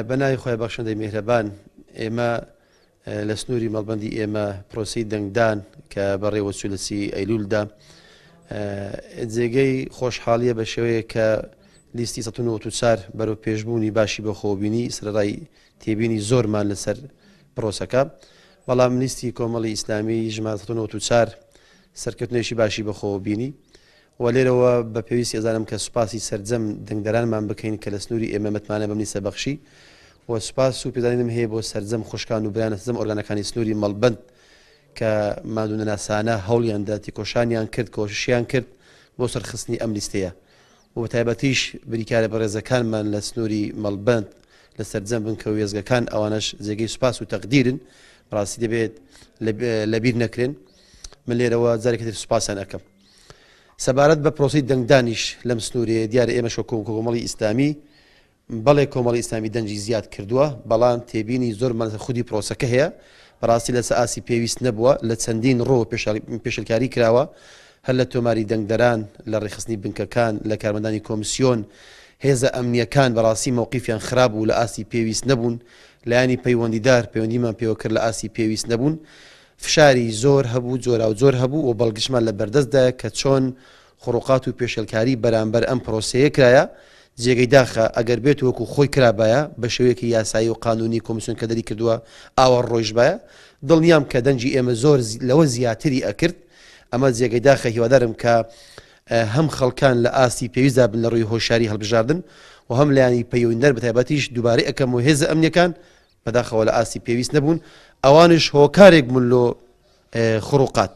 بەناوی خۆی بەخشندەی میهرەبان ئێمە لە سنووری مەڵبەندی ئێمە پرۆسی دەنگدان کە بەڕێوە چولەسی ئەیلولدا جێگەی خۆشحاڵیە بە شێوەیە کە لیستی 1994 بەرەو پێشبوونی باشی بەخۆبینی سرەڕای تێبینی زۆرمان لەسەر پرۆسەکە، بەڵام لیستی کۆمەڵی ئیسلامی ژمارە 1994 سەرکەوتنێکی باشی بەخۆبینی و لێرەوە بە پێویستی ئەزانم کە سوپاسی سەرجەم دەنگدەرانمان بکەین کە لە سنووری ئێمە متمانە بەم لیستە بەخشی و سوپاس و پێدانیم هەیە بۆ سەرجەم خوشکان و برانە سەرجەم ئۆرگانەکانی سنووری مەڵبەند کە مادوونەناسانە هەوڵیاندا تیکۆشانیان کرد کۆششیان کرد بۆ سەرخستنی ئەم لیستەیە و بە تایبەتیش بریکارە بەڕێزەکانمان لە سنووری مەڵبەند لە سەرجەم بن کە وێزگەکان ئەوانەش جێگەی سوپاس و تەقدیرن ڕاستی دەبێت لەبیر نەکرێن. من لێرەوە جارێکتر سوپاسیان ئەەکەم. سەبارەت بە پرۆسی دەنگدانیش لەم سنوورێ دیارە ئێمەش کۆمەڵی ئیسلامی بەڵێ کۆمەڵی ئیسلامی دەنجی زیاد کردووە، بەڵام تێبینی زۆرمان خودی پرۆسەکە هەیە بەڕاستی لەسەر ئاسی پێویست نەبووە لە چەندین ڕۆ پێشلکاری کراوە هەر لە تۆماری دەنگدەران لە ڕێخستنی بنکەکان لە کارمەندانی کۆمیسیۆن هێزە ئەمنیەکان بەڕاستی مووقیفیان خراپ بوو لە ئاسی پێویست نەبوون، لایانی پەیوەندیدار پەیوەندیمان پێوە کرد لە ئاسی پێویست نەبوون، فشاری زۆر هەبوو جۆرا و زۆر هەبوو و بەڵگشمان لە بەردەستدا کە چۆن خوڕوقات و پێشەلکاری بەرامبەر ئەم پرۆسەیە کرایە جێگەی داخە ئەگەر بێت وەکو خۆی کرابایە بە شێوەیەکی یاسایی و قانونی کۆمیسیۆن کە دەری کردووە ئاوە ڕۆژ بایە دڵنیام کە دەنجی ئێمە زۆر لەوە زیاتری ئەکرد. ئەمە جێگەی داخە هیوادارم کە هەم خەڵکان لە ئاسی پێویستدا بن لە ڕووی هۆشاری هەڵبژاردن و هەم لایانی پەیوەندیدار بە تایبەتیش دووبارەی ئەەکەم و هێزە ئەمنیەکان بەداخەوە لە ئاسی پێویست نەبوون ئەوانش هۆکارێک بوون لۆ خوڕوقات.